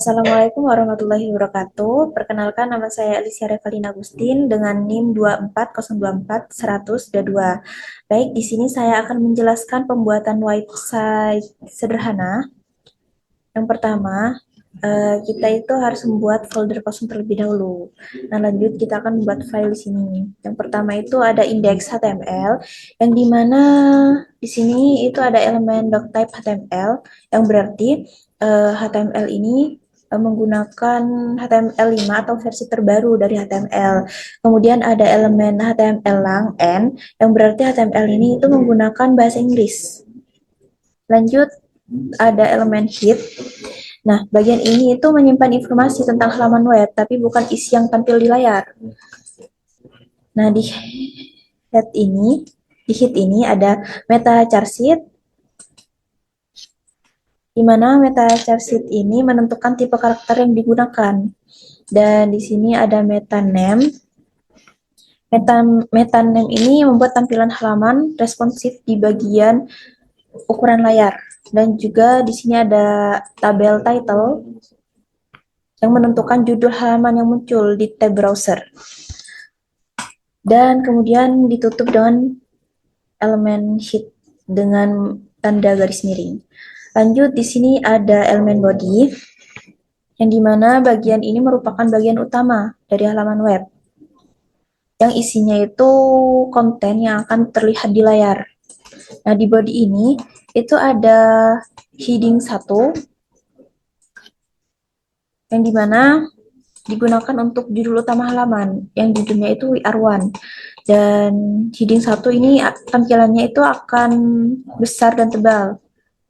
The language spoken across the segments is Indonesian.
Assalamualaikum warahmatullahi wabarakatuh. Perkenalkan, nama saya Alicia Revalina Agustin dengan NIM 24024-100-2. Baik, di sini saya akan menjelaskan pembuatan website sederhana. Yang pertama, kita itu harus membuat folder kosong terlebih dahulu. Nah, lanjut kita akan membuat file di sini. Yang pertama itu ada index HTML, yang dimana di sini itu ada elemen doctype HTML, yang berarti HTML ini menggunakan HTML5 atau versi terbaru dari HTML. Kemudian ada elemen HTML lang n, yang berarti HTML ini itu menggunakan bahasa Inggris. Lanjut, ada elemen head. Nah, bagian ini itu menyimpan informasi tentang halaman web, tapi bukan isi yang tampil di layar. Nah, di head ini ada meta char sheet, di mana meta char sheet ini menentukan tipe karakter yang digunakan. Dan di sini ada meta name. Meta name ini membuat tampilan halaman responsif di bagian ukuran layar. Dan juga di sini ada tabel title yang menentukan judul halaman yang muncul di tab browser. Dan kemudian ditutup dengan elemen sheet dengan tanda garis miring. Lanjut, di sini ada elemen body, yang dimana bagian ini merupakan bagian utama dari halaman web, yang isinya itu konten yang akan terlihat di layar. Nah, di body ini itu ada heading 1, yang dimana digunakan untuk judul utama halaman, yang judulnya itu We Are One. Dan heading 1 ini tampilannya itu akan besar dan tebal,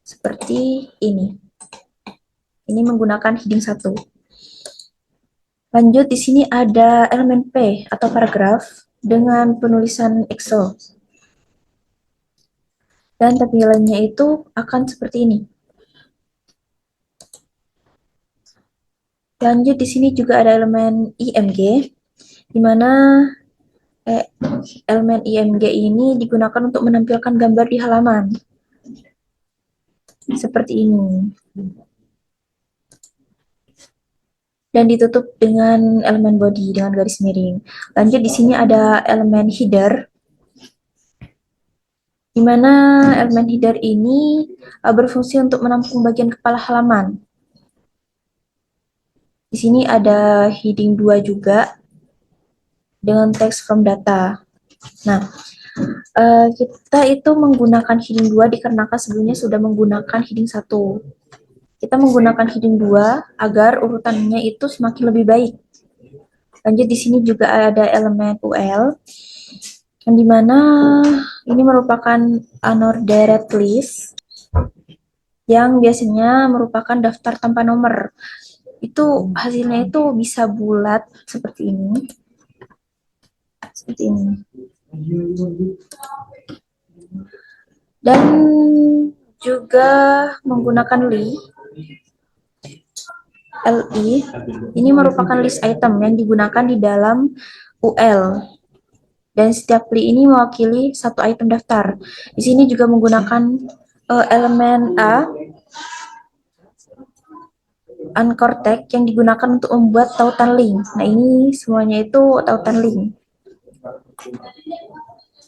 seperti ini. Ini menggunakan heading 1. Lanjut, di sini ada elemen P atau paragraf dengan penulisan Excel. Dan tampilannya itu akan seperti ini. Lanjut, di sini juga ada elemen IMG, di mana elemen IMG ini digunakan untuk menampilkan gambar di halaman. Seperti ini. Dan ditutup dengan elemen body dengan garis miring. Lanjut, di sini ada elemen header, di mana elemen header ini berfungsi untuk menampung bagian kepala halaman. Di sini ada heading 2 juga dengan text from data. Nah, kita itu menggunakan heading 2 dikarenakan sebelumnya sudah menggunakan heading 1. Kita menggunakan heading 2 agar urutannya itu semakin lebih baik. Lanjut, di sini juga ada elemen UL, yang dimana ini merupakan unordered list, yang biasanya merupakan daftar tanpa nomor. Itu hasilnya itu bisa bulat seperti ini. Seperti ini. Dan juga menggunakan LI. Ini merupakan list item yang digunakan di dalam UL. Dan setiap li ini mewakili satu item daftar. Di sini juga menggunakan elemen A, anchor tag, yang digunakan untuk membuat tautan link. Nah, ini semuanya itu tautan link.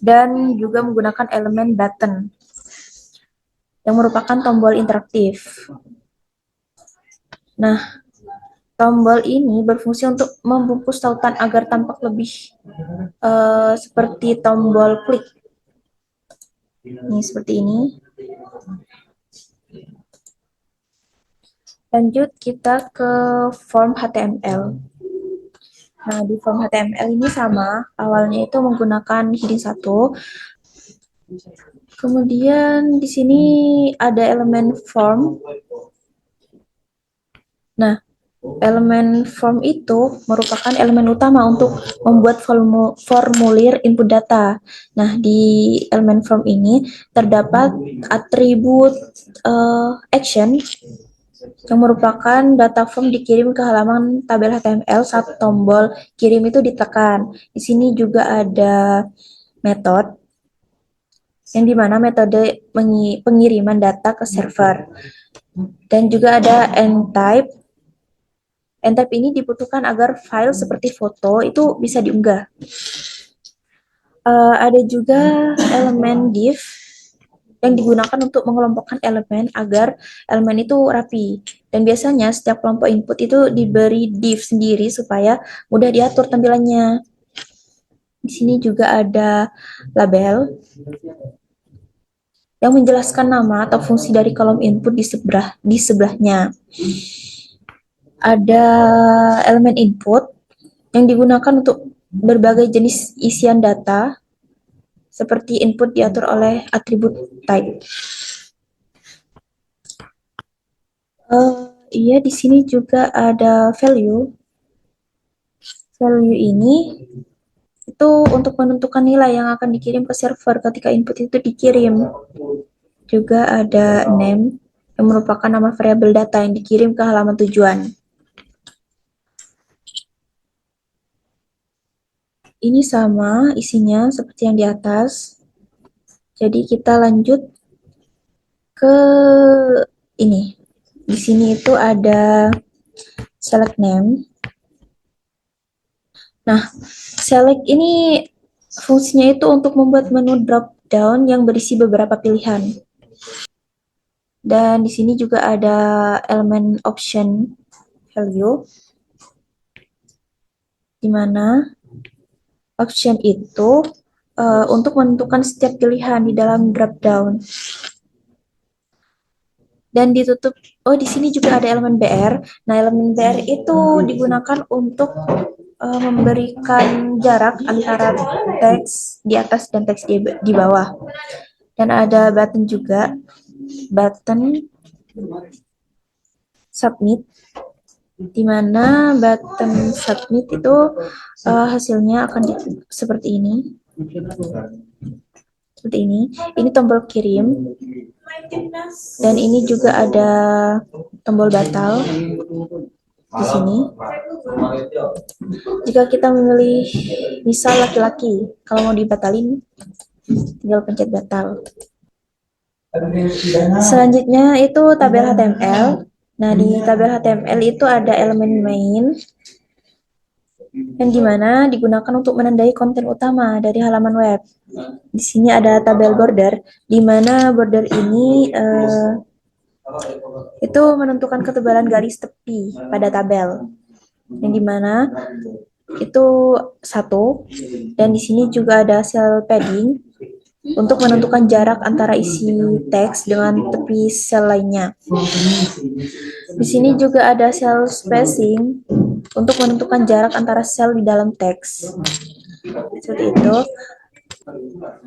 Dan juga menggunakan elemen button, yang merupakan tombol interaktif. Nah, tombol ini berfungsi untuk membungkus tautan agar tampak lebih seperti tombol klik. Ini seperti ini. Lanjut, kita ke form HTML. Nah, di form HTML ini sama, awalnya itu menggunakan heading 1. Kemudian di sini ada elemen form. Nah, elemen form itu merupakan elemen utama untuk membuat formulir input data. Nah, di elemen form ini terdapat atribut action, yang merupakan data form dikirim ke halaman tabel HTML saat tombol kirim itu ditekan. Di sini juga ada method, yang dimana metode pengiriman data ke server. Dan juga ada end type, N-type ini dibutuhkan agar file seperti foto itu bisa diunggah. Ada juga elemen div yang digunakan untuk mengelompokkan elemen agar elemen itu rapi. Dan biasanya setiap kelompok input itu diberi div sendiri supaya mudah diatur tampilannya. Di sini juga ada label yang menjelaskan nama atau fungsi dari kolom input di sebelahnya. Ada elemen input yang digunakan untuk berbagai jenis isian data, seperti input diatur oleh atribut type. Iya, di sini juga ada value. Value ini itu untuk menentukan nilai yang akan dikirim ke server ketika input itu dikirim. Juga ada name yang merupakan nama variabel data yang dikirim ke halaman tujuan. Ini sama isinya seperti yang di atas. Jadi kita lanjut ke ini. Di sini itu ada select name. Nah, select ini fungsinya itu untuk membuat menu drop down yang berisi beberapa pilihan. Dan di sini juga ada elemen option value, di mana option itu untuk menentukan setiap pilihan di dalam drop down. Dan ditutup, di sini juga ada elemen BR. Nah, elemen BR itu digunakan untuk memberikan jarak antara teks di atas dan teks di bawah. Dan ada button juga, button submit, di mana button submit itu hasilnya akan seperti ini. Seperti ini. Ini tombol kirim. Dan ini juga ada tombol batal di sini. Jika kita memilih misal laki-laki, kalau mau dibatalin tinggal pencet batal. Selanjutnya itu tabel HTML. Nah, di tabel HTML itu ada elemen main yang dimana digunakan untuk menandai konten utama dari halaman web. Di sini ada tabel border, di mana border ini itu menentukan ketebalan garis tepi pada tabel, yang dimana itu 1, dan di sini juga ada cell padding untuk menentukan jarak antara isi teks dengan tepi sel lainnya. Di sini juga ada cell spacing untuk menentukan jarak antara sel di dalam teks. Seperti itu.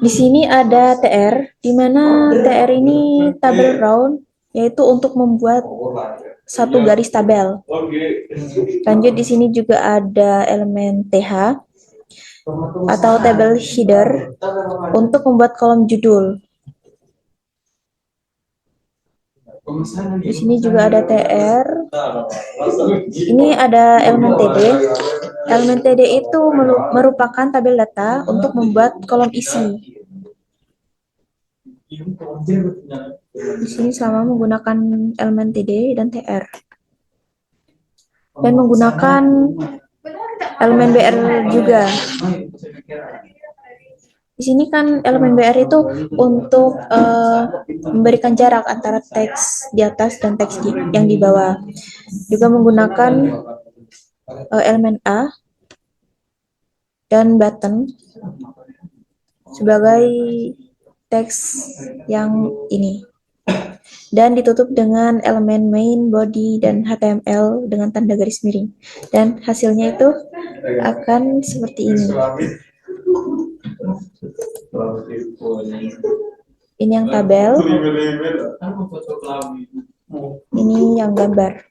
Di sini ada TR, di mana TR ini tabel round, yaitu untuk membuat satu garis tabel. Lanjut, di sini juga ada elemen TH atau table header untuk membuat kolom judul. Di sini juga ada TR. Ini ada elemen TD. Elemen TD itu merupakan tabel data untuk membuat kolom isi. Di sini sama menggunakan elemen TD dan TR. Dan menggunakan elemen BR juga. Di sini kan elemen BR itu untuk memberikan jarak antara teks di atas dan teks yang di bawah. Juga menggunakan elemen A dan button sebagai teks yang ini. Dan ditutup dengan elemen main, body, dan HTML dengan tanda garis miring. Dan hasilnya itu akan seperti ini. Ini yang tabel. Ini yang gambar.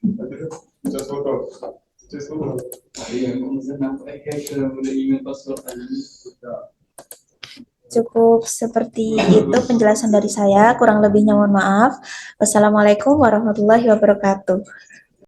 Cukup seperti itu penjelasan dari saya, kurang lebihnya mohon maaf. Wassalamualaikum warahmatullahi wabarakatuh.